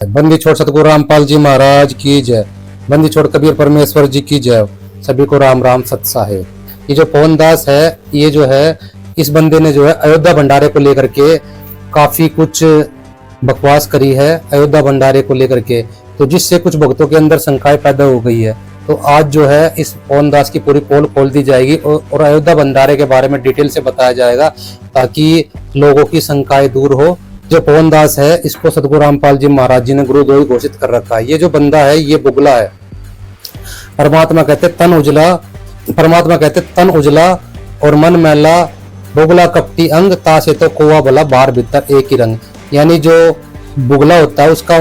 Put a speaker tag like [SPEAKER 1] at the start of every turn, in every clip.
[SPEAKER 1] बंदी छोड़ सतगुरु रामपाल जी महाराज की जय। बंदी छोड़ कबीर परमेश्वर जी की जय। सभी को राम राम सत साहेब। ये जो पवन दास है, ये जो है, इस बंदे ने जो है अयोध्या भंडारे को लेकर के काफी कुछ बकवास करी है अयोध्या भंडारे को लेकर के, तो जिससे कुछ भक्तों के अंदर शंकाएं पैदा हो गई है। तो आज जो है इस पवन दास की पूरी पोल खोल दी जाएगी और अयोध्या भंडारे के बारे में डिटेल से बताया जाएगा, ताकि लोगों की शंकाएं दूर हो। जो पवन दास है, इसको सतगुरु रामपाल जी महाराज जी ने गुरुद्रोही घोषित कर रखा है। ये जो बंदा है, ये बुगला है। परमात्मा कहते तन उजला, परमात्मा कहते तन उजला और मन मैला, बुगला कपटी अंग, तासे तो कोवा भला बाहर भीतर एक ही रंग। यानी जो बुगला होता है उसका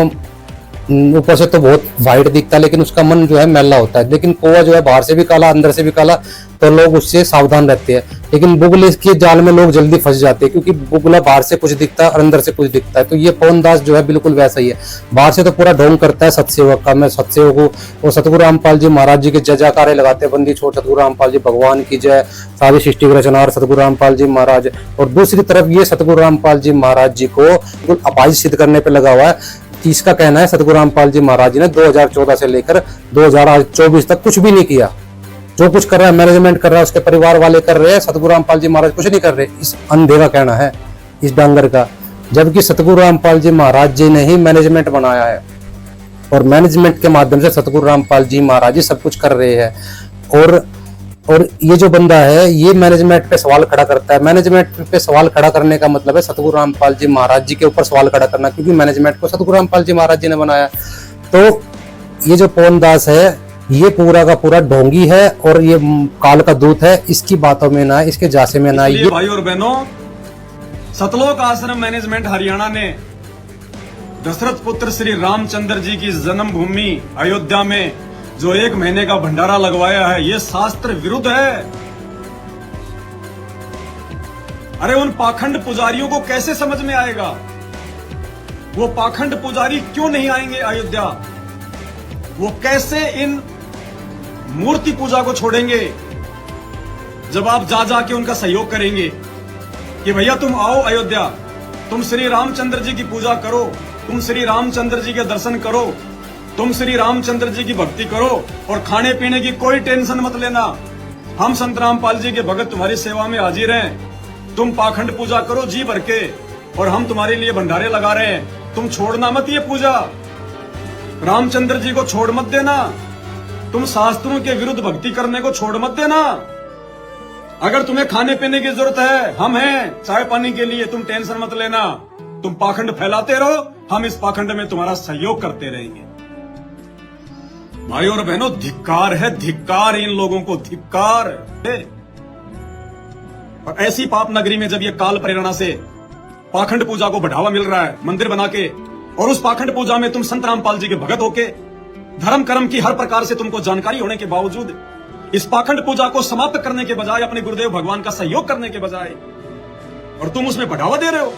[SPEAKER 1] ऊपर से तो बहुत वाइट दिखता है, लेकिन उसका मन जो है मैला होता है। लेकिन कोवा जो है बाहर से भी काला अंदर से भी काला, तो लोग उससे सावधान रहते हैं। लेकिन बुगले के जाल में लोग जल्दी फंस जाते हैं, क्योंकि बुगला बाहर से कुछ दिखता है और अंदर से कुछ दिखता है। तो ये पवन दास जो है बिल्कुल वैसा ही है। बाहर से तो पूरा ढोंग करता है सतसेवक का, मैं सतसेवक हूँ, और सतगुरु रामपाल जी महाराज जी के जय जयकारे लगाते हैं, बंदी छोड़ सतगुरु रामपाल जी भगवान की जय, सारी सृष्टि के रचनार सतगुरु रामपाल जी महाराज। और दूसरी तरफ ये सतगुरु रामपाल जी महाराज जी को बिल्कुल अपाहिज सिद्ध करने पर लगा हुआ है। इसका कहना है सतगुरु रामपाल जी महाराज जी ने 2014 से लेकर 2024 तक कुछ भी नहीं किया। जो कुछ कर रहा है मैनेजमेंट कर रहा है, उसके परिवार वाले कर रहे हैं, सतगुरु रामपाल जी महाराज कुछ नहीं कर रहे। इस अंधे का कहना है, इस डांगर का। जबकि सतगुरु रामपाल जी महाराज जी ने ही मैनेजमेंट बनाया है, और मैनेजमेंट के माध्यम से सतगुरु रामपाल जी महाराज जी सब कुछ कर रहे हैं। और ये जो बंदा है, ये मैनेजमेंट पे सवाल खड़ा करता है। मैनेजमेंट पे सवाल खड़ा करने का मतलब है सतगुरु रामपाल जी महाराज जी के ऊपर सवाल खड़ा करना, क्योंकि मैनेजमेंट को सतगुरु रामपाल जी महाराज जी ने बनाया। तो ये जो पवन दास है, ये पूरा का पूरा ढोंगी है और ये काल का दूत है। इसकी बातों में ना, इसके जासे में ना। ये
[SPEAKER 2] भाई और बहनों, सतलोक आश्रम मैनेजमेंट हरियाणा ने दशरथ पुत्र श्री रामचंद्र जी की जन्मभूमि अयोध्या में जो 1 महीने का भंडारा लगवाया है, ये शास्त्र विरुद्ध है। अरे उन पाखंड पुजारियों को कैसे समझ में आएगा? वो पाखंड पुजारी क्यों नहीं आएंगे अयोध्या? वो कैसे इन मूर्ति पूजा को छोड़ेंगे जब आप जा जाके उनका सहयोग करेंगे कि भैया तुम आओ अयोध्या, तुम श्री रामचंद्र जी की पूजा करो, तुम श्री रामचंद्र जी के दर्शन करो, तुम श्री रामचंद्र जी की भक्ति करो, और खाने पीने की कोई टेंशन मत लेना। हम संत रामपाल जी के भगत तुम्हारी सेवा में हाजिर हैं। तुम पाखंड पूजा करो जी भर के, और हम तुम्हारे लिए भंडारे लगा रहे हैं। तुम छोड़ना मत ये पूजा, रामचंद्र जी को छोड़ मत देना। तुम शास्त्रों के विरुद्ध भक्ति करने को छोड़ मत देना। अगर तुम्हें खाने पीने की जरूरत है, हम हैं चाय पानी के लिए, तुम टेंशन मत लेना। तुम पाखंड फैलाते रहो, हम इस पाखंड में तुम्हारा सहयोग करते रहेंगे। भाई और बहनों, धिक्कार है, धिक्कार इन लोगों को, धिक्कार है। और ऐसी पाप नगरी में जब ये काल प्रेरणा से पाखंड पूजा को बढ़ावा मिल रहा है मंदिर बना के, और उस पाखंड पूजा में तुम संत रामपाल जी के भगत होके, धर्म कर्म की हर प्रकार से तुमको जानकारी होने के बावजूद इस पाखंड पूजा को समाप्त करने के बजाय, अपने गुरुदेव भगवान का सहयोग करने के बजाय, और तुम उसमें बढ़ावा दे रहे हो।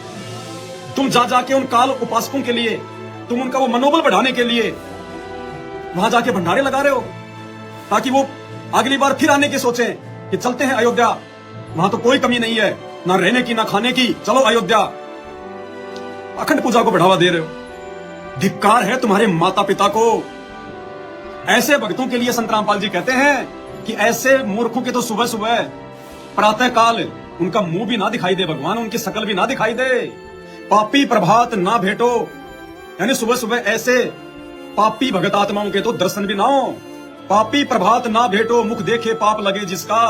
[SPEAKER 2] तुम जा जाके उन काल उपासकों के लिए, तुम उनका वो मनोबल बढ़ाने के लिए वहां जाके भंडारे लगा रहे हो, ताकि वो अगली बार फिर आने की सोचें कि चलते हैं अयोध्या, वहां तो कोई कमी नहीं है, ना रहने की ना खाने की, चलो अयोध्या। अखंड पूजा को बढ़ावा दे रहे हो। धिक्कार है तुम्हारे माता पिता को। ऐसे भक्तों के लिए संत रामपाल जी कहते हैं कि ऐसे मूर्खों के तो सुबह सुबह प्रातः काल उनका मुंह भी ना दिखाई दे भगवान, उनकी शकल भी ना दिखाई दे। पापी प्रभात ना भेटो, यानी सुबह सुबह ऐसे पापी भगत आत्माओं के तो दर्शन भी ना हो। पापी प्रभात ना भेटो, मुख देखे पाप लगे जिसका।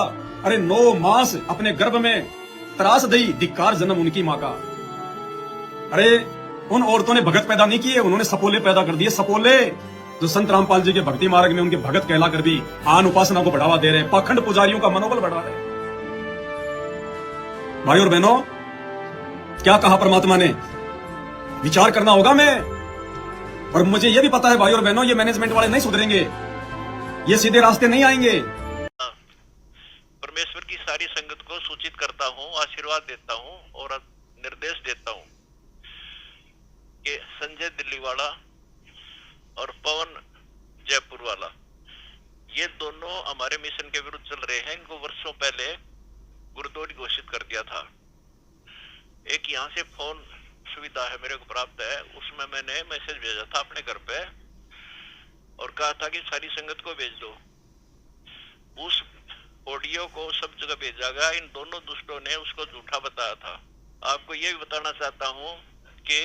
[SPEAKER 2] अरे 9 मास अपने गर्भ में त्रास दई, धिक्कार जन्म उनकी माँ का। अरे उन औरतों ने भगत पैदा नहीं किए, उन्होंने सपोले पैदा कर दिए, सपोले, जो संत रामपाल जी के भक्ति मार्ग में उनके भगत कहलाकर भी आन उपासना को बढ़ावा दे रहे हैं, पाखंड पुजारियों का मनोबल बढ़ा रहे हैं। भाई और बहनों, क्या कहा परमात्मा ने? विचार करना होगा मैं। और मुझे यह भी पता है भाई और बहनों, ये मैनेजमेंट वाले नहीं सुधरेंगे, ये सीधे रास्ते नहीं आएंगे।
[SPEAKER 3] परमेश्वर की सारी संगत को सूचित करता हूँ, आशीर्वाद देता हूँ और निर्देश देता हूँ कि संजय दिल्ली वाला और पवन जयपुर वाला, ये दोनों हमारे मिशन के विरुद्ध चल रहे हैं। इनको वर्षों पहले गुरुद्रोही घोषित कर दिया था। एक यहाँ से फोन सुविधा है मेरे को प्राप्त है, उसमें मैंने मैसेज भेजा था अपने घर पे और कहा था कि सारी संगत को भेज दो। उस ऑडियो को सब जगह भेजा गया। इन दोनों दुष्टों ने उसको झूठा बताया था। आपको ये भी बताना चाहता हूँ कि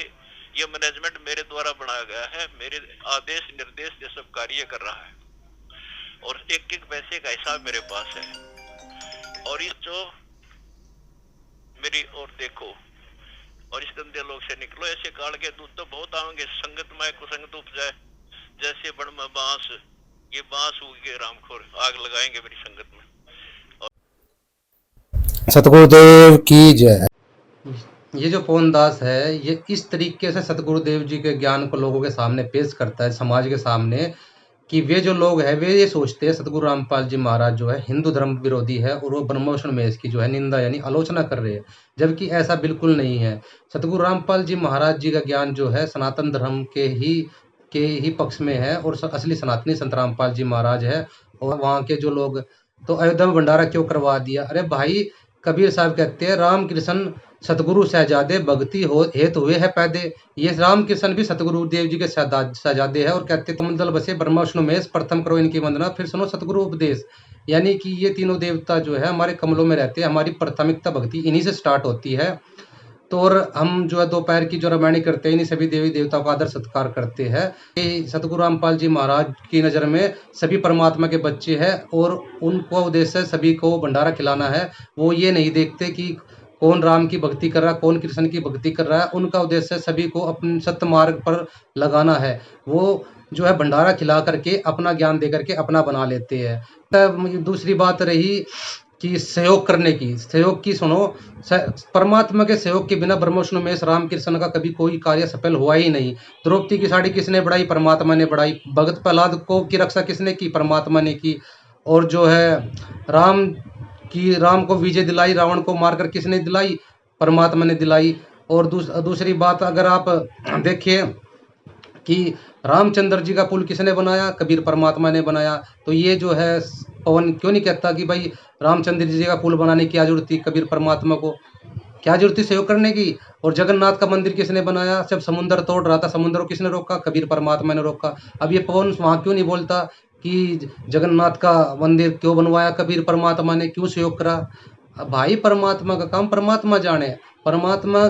[SPEAKER 3] ये मैनेजमेंट मेरे द्वारा बनाया गया है, मेरे आदेश निर्देश ये सब कार्य कर रहा है और एक एक पैसे का हिसाब मेरे पास है। और इस जो मेरी ओर देखो और इस गंदे लोग से निकलो, ऐसे काल के दूत तो बहुत आएंगे। संगत में कुसंगत उपजाए जैसे बण में बांस, ये बांस उगे रामखोर आग लगाएंगे मेरी संगत में।
[SPEAKER 1] सतगुरुदेव की जय। ये जो पवन दास है ये इस तरीके से सतगुरुदेव जी के ज्ञान को लोगों के सामने पेश करता है, समाज के सामने, कि वे जो लोग हैं वे ये सोचते हैं सतगुरु रामपाल जी महाराज जो है हिंदू धर्म विरोधी है और वो ब्रह्मोषण में इसकी जो है निंदा यानी आलोचना कर रहे हैं, जबकि ऐसा बिल्कुल नहीं है। सतगुरु रामपाल जी महाराज जी का ज्ञान जो है सनातन धर्म के ही पक्ष में है और असली सनातनी संत रामपाल जी महाराज है। और वहाँ के जो लोग तो अयोध्या में भंडारा क्यों करवा दिया? अरे भाई, कबीर साहब कहते हैं राम कृष्ण सतगुरु सहजादे भक्ति हो हेतु हुए है पैदे। ये राम कृष्ण भी सतगुरु देव जी के सहजादे है और कहते तुमदल बसे ब्रह्मा विष्णु महेश, प्रथम करो इनकी वंदना फिर सुनो सतगुरु उपदेश। यानी कि ये तीनों देवता जो है हमारे कमलों में रहते हैं, हमारी प्राथमिकता भक्ति इन्हीं से स्टार्ट होती है। तो और हम जो है दोपहर की जो रामायणी करते हैं इन्हीं सभी देवी देवताओं का आदर सत्कार करते हैं। सतगुरु रामपाल जी महाराज की नज़र में सभी परमात्मा के बच्चे हैं और उनको उद्देश्य सभी को भंडारा खिलाना है। वो ये नहीं देखते कि कौन राम की भक्ति कर रहा है, कौन कृष्ण की भक्ति कर रहा है। उनका उद्देश्य सभी को अपने सत्य मार्ग पर लगाना है। वो जो है भंडारा खिला करके अपना ज्ञान दे करके अपना बना लेते हैं। दूसरी बात रही कि सहयोग करने की, सहयोग की सुनो, परमात्मा के सहयोग के बिना ब्रह्मा विष्णु महेश राम कृष्ण का कभी कोई कार्य सफल हुआ ही नहीं। द्रौपदी की साड़ी किसने बढ़ाई? परमात्मा ने बढ़ाई। भगत प्रहलाद को की रक्षा किसने की? परमात्मा ने की। और जो है राम को विजय दिलाई, रावण को मारकर किसने दिलाई? परमात्मा ने दिलाई। और दूसरी बात अगर आप देखिए कि रामचंद्र जी का पुल किसने बनाया? कबीर परमात्मा ने बनाया। तो ये जो है पवन क्यों नहीं कहता कि भाई रामचंद्र जी का पुल बनाने की क्या जरूरत थी? कबीर परमात्मा को क्या जरूरत थी सहयोग करने की? और जगन्नाथ का मंदिर किसने बनाया? जब समुद्र तोड़ रहा था, समुद्र को किसने रोका? कबीर परमात्मा ने रोका। अब ये पवन वहाँ क्यों नहीं बोलता कि जगन्नाथ का मंदिर क्यों बनवाया? कबीर परमात्मा ने क्यों सहयोग करा? भाई परमात्मा का काम परमात्मा जाने। परमात्मा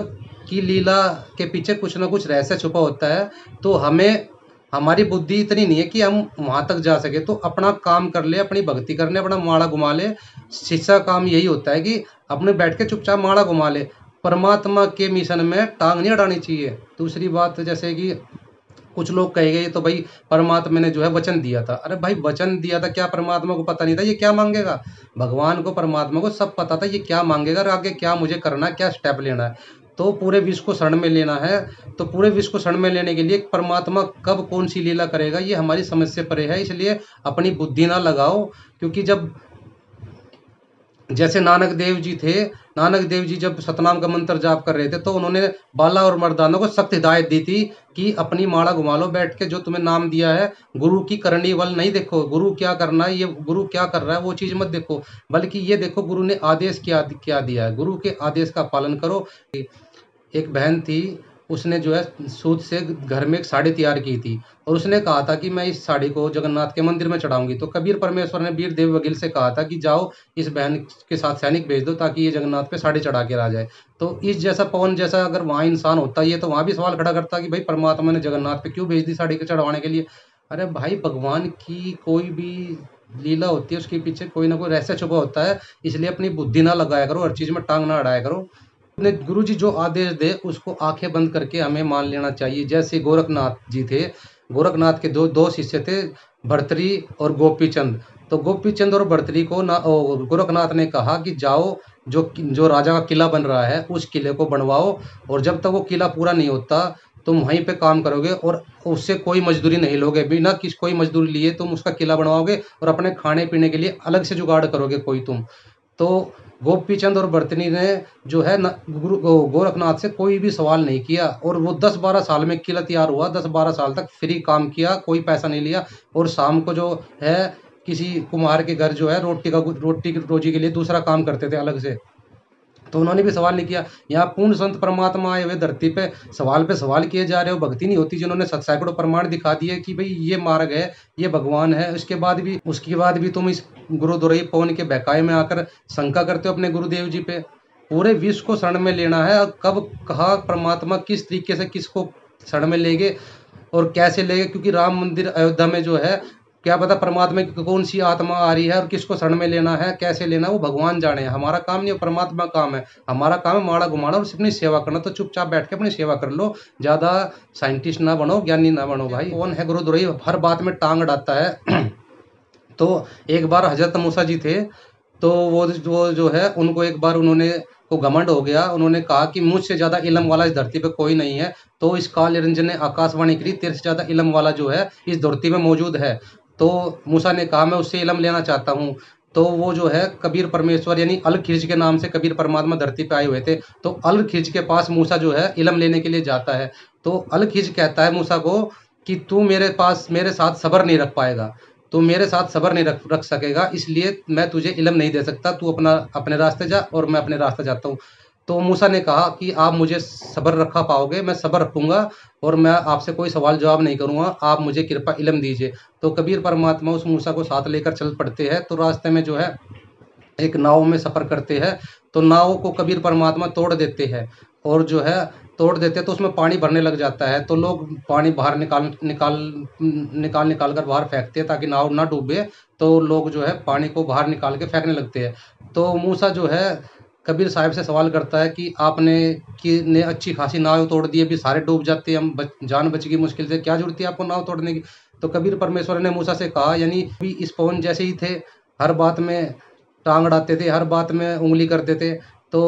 [SPEAKER 1] की लीला के पीछे कुछ ना कुछ रहस्य छुपा होता है। तो हमारी बुद्धि इतनी नहीं है कि हम वहां तक जा सके। तो अपना काम कर ले, अपनी भक्ति कर ले, अपना माड़ा घुमा ले। शिष्य का यही होता है कि अपने बैठ के चुपचाप माड़ा घुमा ले। परमात्मा के मिशन में टांग नहीं अड़ानी चाहिए। दूसरी बात जैसे कि कुछ लोग कहेंगे तो भाई परमात्मा ने जो है वचन दिया था। अरे भाई वचन दिया था, क्या परमात्मा को पता नहीं था ये क्या मांगेगा? भगवान को परमात्मा को सब पता था ये क्या मांगेगा और आगे क्या मुझे करना है, क्या स्टेप लेना है। तो पूरे विश्व को शरण में लेना है। तो पूरे विश्व को शरण में लेने के लिए परमात्मा कब कौन सी लीला करेगा ये हमारी समझ से परे है। इसलिए अपनी बुद्धि ना लगाओ। क्योंकि जब जैसे नानक देव जी थे, नानक देव जी जब सतनाम का मंत्र जाप कर रहे थे तो उन्होंने बाला और मर्दानों को सख्त हिदायत दी थी कि अपनी माड़ा घुमा लो बैठ के, जो तुम्हें नाम दिया है गुरु की करनी वाल नहीं देखो, गुरु क्या करना है, ये गुरु क्या कर रहा है वो चीज मत देखो, बल्कि ये देखो गुरु ने आदेश क्या दिया है। गुरु के आदेश का पालन करो। एक बहन थी, उसने जो है सूत से घर में एक साड़ी तैयार की थी और उसने कहा था कि मैं इस साड़ी को जगन्नाथ के मंदिर में चढ़ाऊंगी। तो कबीर परमेश्वर ने वीर देव वकील से कहा था कि जाओ इस बहन के साथ सैनिक भेज दो ताकि ये जगन्नाथ पे साड़ी चढ़ा के आ जाए। तो इस जैसा पवन जैसा अगर वहाँ इंसान होता ये तो वहाँ भी सवाल खड़ा करता कि भाई परमात्मा ने जगन्नाथ पे क्यों भेज दी साड़ी को चढ़वाने के लिए। अरे भाई भगवान की कोई भी लीला होती है उसके पीछे कोई ना कोई रहस्य छुपा होता है। इसलिए अपनी बुद्धि ना लगाया करो, हर चीज में टांग ना अड़ाया करो। गुरु जी जो आदेश दे उसको आंखें बंद करके हमें मान लेना चाहिए। जैसे गोरखनाथ जी थे, गोरखनाथ के दो शिष्य थे, भर्तरी और गोपीचंद। तो गोपीचंद और भर्तरी को गोरखनाथ ने कहा कि जाओ जो राजा का किला बन रहा है उस किले को बनवाओ और जब तक वो किला पूरा नहीं होता तुम वहीं पे काम करोगे और उससे कोई मजदूरी नहीं लोगे। बिना कोई मजदूरी लिए तुम उसका किला बनवाओगे और अपने खाने पीने के लिए अलग से जुगाड़ करोगे कोई तुम। तो गोपीचंद और भर्तरी ने जो है गुरु गोरखनाथ से कोई भी सवाल नहीं किया और वो 10-12 साल में किला तैयार हुआ। 10-12 साल तक फ्री काम किया, कोई पैसा नहीं लिया। और शाम को जो है किसी कुम्हार के घर जो है रोटी रोजी के लिए दूसरा काम करते थे अलग से। तो उन्होंने भी सवाल नहीं किया। यहाँ पूर्ण संत परमात्मा आए हुए धरती पे सवाल किए जा रहे हो, भक्ति नहीं होती, जिन्होंने सैकड़ों प्रमाण दिखा दिए कि भाई ये मार्ग है, ये भगवान है, उसके बाद भी तुम इस गुरुद्रोही पवन के बहकावे में आकर शंका करते हो अपने गुरुदेव जी पे। पूरे विश्व को शरण में लेना है, और कब कहा परमात्मा किस तरीके से किसको शरण में लेंगे और कैसे लेंगे, क्योंकि राम मंदिर अयोध्या में जो है, क्या पता परमात्मा की कौन सी आत्मा आ रही है और किसको शरण में लेना है, कैसे लेना है, वो भगवान जाने। हमारा काम नहीं है, परमात्मा काम है। हमारा काम है माड़ा घुमाना और अपनी सेवा करना। तो चुपचाप बैठ के अपनी सेवा कर लो, ज्यादा साइंटिस्ट ना बनो, ज्ञानी ना बनो भाई। कौन है गुरुद्रोही, हर बात में टांग अड़ाता है। तो एक बार हजरत मूसा जी थे, तो वो जो है उनको एक बार उन्होंने को घमंड हो गया। उन्होंने कहा कि मुझसे ज्यादा इल्म वाला इस धरती पे कोई नहीं है। तो इस काल निरंजन ने आकाशवाणी करी, तेरे से ज्यादा इल्म वाला जो है इस धरती में मौजूद है। तो मूसा ने कहा मैं उससे इल्म लेना चाहता हूँ। तो वो जो है कबीर परमेश्वर यानी अल खिर्ज के नाम से कबीर परमात्मा धरती पे आए हुए थे। तो अल खिर्ज के पास मूसा जो है इल्म लेने के लिए जाता है। तो अल खिर्ज कहता है मूसा को कि तू मेरे साथ सब्र नहीं रख पाएगा, तू मेरे साथ सब्र नहीं रख सकेगा, इसलिए मैं तुझे इल्म नहीं दे सकता। तू अपने रास्ते जा और मैं अपने रास्ते जाता हूँ। तो मूसा ने कहा कि आप मुझे सब्र रखा पाओगे, मैं सब्र रखूंगा और मैं आपसे कोई सवाल जवाब नहीं करूंगा, आप मुझे कृपा इल्म दीजिए। तो कबीर परमात्मा उस मूसा को साथ लेकर चल पड़ते हैं। तो रास्ते में जो है एक नाव में सफ़र करते हैं। तो नाव को कबीर परमात्मा तोड़ देते हैं, और जो है तोड़ देते हैं तो उसमें पानी भरने लग जाता है। तो लोग पानी बाहर निकाल कर बाहर फेंकते हैं ताकि नाव ना डूबे। तो लोग जो है पानी को बाहर निकाल के फेंकने लगते हैं। तो मूसा जो है कबीर साहब से सवाल करता है कि आपने ने अच्छी खासी नाव तोड़ दी, अभी सारे डूब जाते हैं, जान बच गई मुश्किल से, क्या जरूरत थी आपको नाव तोड़ने की। तो कबीर परमेश्वर ने मूसा से कहा, यानी भी इस पवन जैसे ही थे, हर बात में टांग अड़ाते थे, हर बात में उंगली करते थे। तो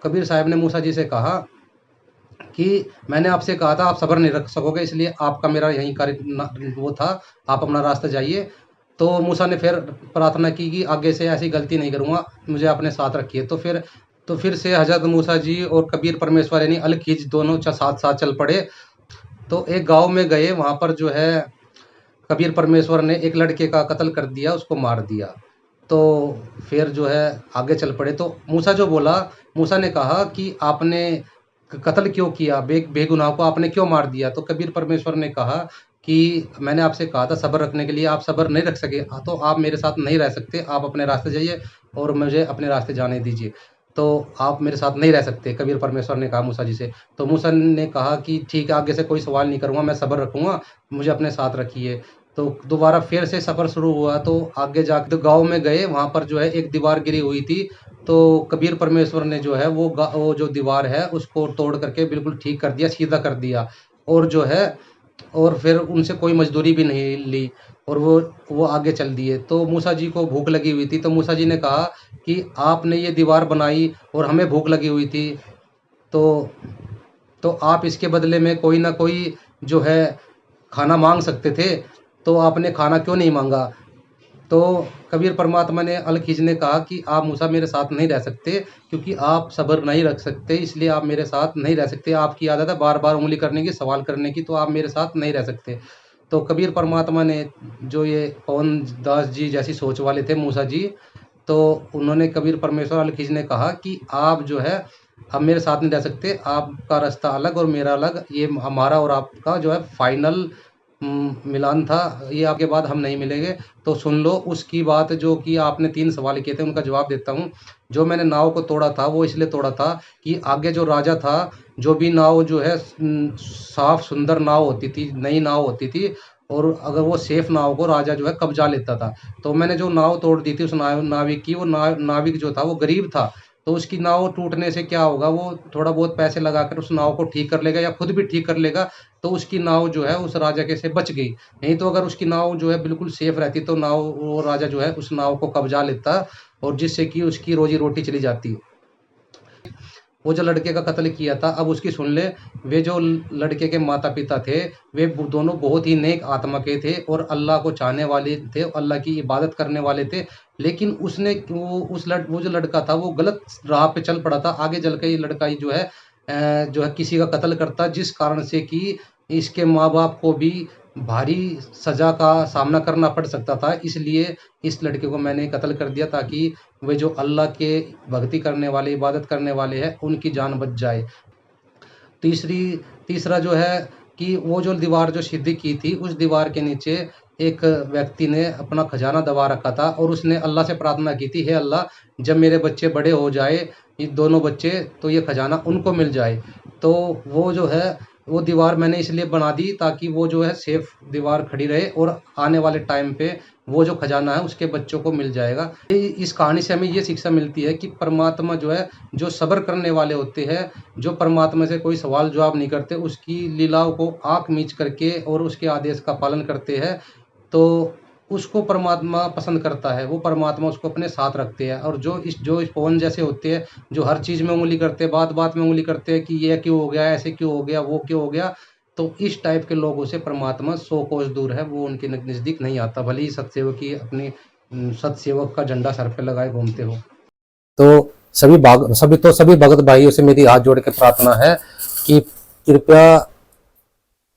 [SPEAKER 1] कबीर साहब ने मूसा जी से कहा कि मैंने आपसे कहा था आप सब्र नहीं रख सकोगे, इसलिए आपका मेरा यहीं कार्य वो था, आप अपना रास्ता जाइए। तो मूसा ने फिर प्रार्थना की कि आगे से ऐसी गलती नहीं करूँगा, मुझे अपने साथ रखिए। तो फिर से हजरत मूसा जी और कबीर परमेश्वर यानी अल खिज दोनों साथ साथ चल पड़े। तो एक गांव में गए, वहाँ पर जो है कबीर परमेश्वर ने एक लड़के का कत्ल कर दिया, उसको मार दिया। तो फिर जो है आगे चल पड़े। तो मूसा जो बोला, मूसा ने कहा कि आपने कत्ल क्यों किया, बेगुनाह को आपने क्यों मार दिया। तो कबीर परमेश्वर ने कहा कि मैंने आपसे कहा था सब्र रखने के लिए, आप सब्र नहीं रख सके, तो आप मेरे साथ नहीं रह सकते, आप अपने रास्ते जाइए और मुझे अपने रास्ते जाने दीजिए। तो आप मेरे साथ नहीं रह सकते, कबीर परमेश्वर ने कहा मूसा जी से। तो मूसा ने कहा कि ठीक है, आगे से कोई सवाल नहीं करूँगा, मैं सब्र रखूँगा, मुझे अपने साथ रखिए। तो दोबारा फिर से सफ़र शुरू हुआ। तो आगे जाके तो गाँव में गए, वहाँ पर जो है एक दीवार गिरी हुई थी। तो कबीर परमेश्वर ने जो है वो जो दीवार है उसको तोड़ करके बिल्कुल ठीक कर दिया, सीधा कर दिया। और जो है और फिर उनसे कोई मजदूरी भी नहीं ली, और वो आगे चल दिए। तो मूसा जी को भूख लगी हुई थी। तो मूसा जी ने कहा कि आपने ये दीवार बनाई और हमें भूख लगी हुई थी, तो आप इसके बदले में कोई ना कोई जो है खाना मांग सकते थे, तो आपने खाना क्यों नहीं मांगा। तो कबीर परमात्मा ने अल खिज ने कहा कि आप मूसा मेरे साथ नहीं रह सकते, क्योंकि आप सब्र नहीं रख सकते, इसलिए आप मेरे साथ नहीं रह सकते। आपकी आदत है बार बार उंगली करने की, सवाल करने की, तो आप मेरे साथ नहीं रह सकते। तो कबीर परमात्मा ने, जो ये पवन दास जी जैसी सोच वाले थे मूसा जी, तो उन्होंने कबीर परमेश्वर अल खिज ने कहा कि आप जो है अब मेरे साथ नहीं रह सकते, आपका रास्ता अलग और मेरा अलग, ये हमारा और आपका जो है फाइनल मिलान था, ये आपके बाद हम नहीं मिलेंगे। तो सुन लो उसकी बात, जो कि आपने 3 सवाल किए थे उनका जवाब देता हूँ। जो मैंने नाव को तोड़ा था वो इसलिए तोड़ा था कि आगे जो राजा था, जो भी नाव जो है साफ सुंदर नाव होती थी, नई नाव होती थी, और अगर वो सेफ नाव को राजा जो है कब्जा लेता था। तो मैंने जो नाव तोड़ दी थी उस नाविक की, वो नाविक जो था वो गरीब था। तो उसकी नाव टूटने से क्या होगा, वो थोड़ा बहुत पैसे लगाकर उस नाव को ठीक कर लेगा या खुद भी ठीक कर लेगा। तो उसकी नाव जो है उस राजा के से बच गई। नहीं तो अगर उसकी नाव जो है बिल्कुल सेफ रहती, तो वो राजा जो है उस नाव को कब्जा लेता, और जिससे कि उसकी रोजी रोटी चली जाती। वो जो लड़के का कत्ल किया था, अब उसकी सुन ले। वे जो लड़के के माता पिता थे, वे दोनों बहुत ही नेक आत्मा के थे और अल्लाह को चाहने वाले थे, अल्लाह की इबादत करने वाले थे। लेकिन उसने वो जो लड़का था वो गलत राह पे चल पड़ा था। आगे चल के ये लड़का जो है किसी का कत्ल करता, जिस कारण से कि इसके माँ बाप को भी भारी सजा का सामना करना पड़ सकता था, इसलिए इस लड़के को मैंने कत्ल कर दिया ताकि वे जो अल्लाह के भक्ति करने वाले, इबादत करने वाले हैं, उनकी जान बच जाए। तीसरा जो है कि वो जो दीवार जो सीधी की थी, उस दीवार के नीचे एक व्यक्ति ने अपना खजाना दबा रखा था और उसने अल्लाह से प्रार्थना की थी, हे अल्लाह, जब मेरे बच्चे बड़े हो जाए, ये दोनों बच्चे, तो ये खजाना उनको मिल जाए। तो वो जो है वो दीवार मैंने इसलिए बना दी ताकि वो जो है सेफ दीवार खड़ी रहे और आने वाले टाइम पे वो जो खजाना है उसके बच्चों को मिल जाएगा। इस कहानी से हमें ये शिक्षा मिलती है कि परमात्मा जो है, जो सब्र करने वाले होते हैं, जो परमात्मा से कोई सवाल जवाब नहीं करते, उसकी लीलाओं को आंख मीच करके और उसके आदेश का पालन करते हैं, तो उसको परमात्मा पसंद करता है, वो परमात्मा उसको अपने साथ रखते हैं। और जो इस पवन जैसे होते हैं, जो हर चीज़ में उंगली करते हैं, बात बात में उंगली करते हैं कि ये क्यों हो गया, ऐसे क्यों हो गया, वो क्यों हो गया, तो इस टाइप के लोगों से परमात्मा 100 कोस दूर है, वो उनके नज़दीक नहीं आता, भले ही सतसेवक की अपनी सतसेवक का झंडा सर पे लगाए घूमते हो। तो सभी भगत भाइयों से मेरी हाथ जोड़ के प्रार्थना है कि कृपया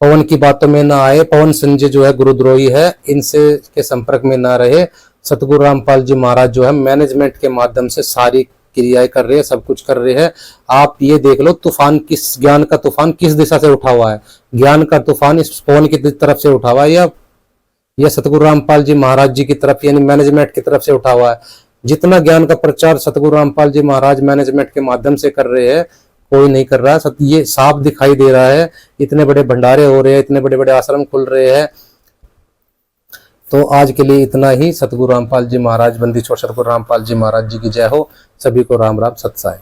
[SPEAKER 1] पवन की बातों में ना आए। पवन संजय जो है गुरुद्रोही है, इनसे के संपर्क में ना रहे। सतगुरु रामपाल जी महाराज जो है मैनेजमेंट के माध्यम से सारी क्रियाएं कर रहे हैं, सब कुछ कर रहे हैं। आप ये देख लो ज्ञान का तूफान किस दिशा से उठा हुआ है। ज्ञान का तूफान इस पवन की तरफ से उठा हुआ है या सतगुरु रामपाल जी महाराज जी की तरफ यानी मैनेजमेंट की तरफ से उठा हुआ है। जितना ज्ञान का प्रचार सतगुरु रामपाल जी महाराज मैनेजमेंट के माध्यम से कर रहे हैं, कोई नहीं कर रहा है। ये साफ दिखाई दे रहा है, इतने बड़े भंडारे हो रहे हैं, इतने बड़े बड़े आश्रम खुल रहे हैं। तो आज के लिए इतना ही। सतगुरु रामपाल जी महाराज, बंदी छोड़ सतगुरु रामपाल जी महाराज जी की जय हो। सभी को राम राम, सत्साई।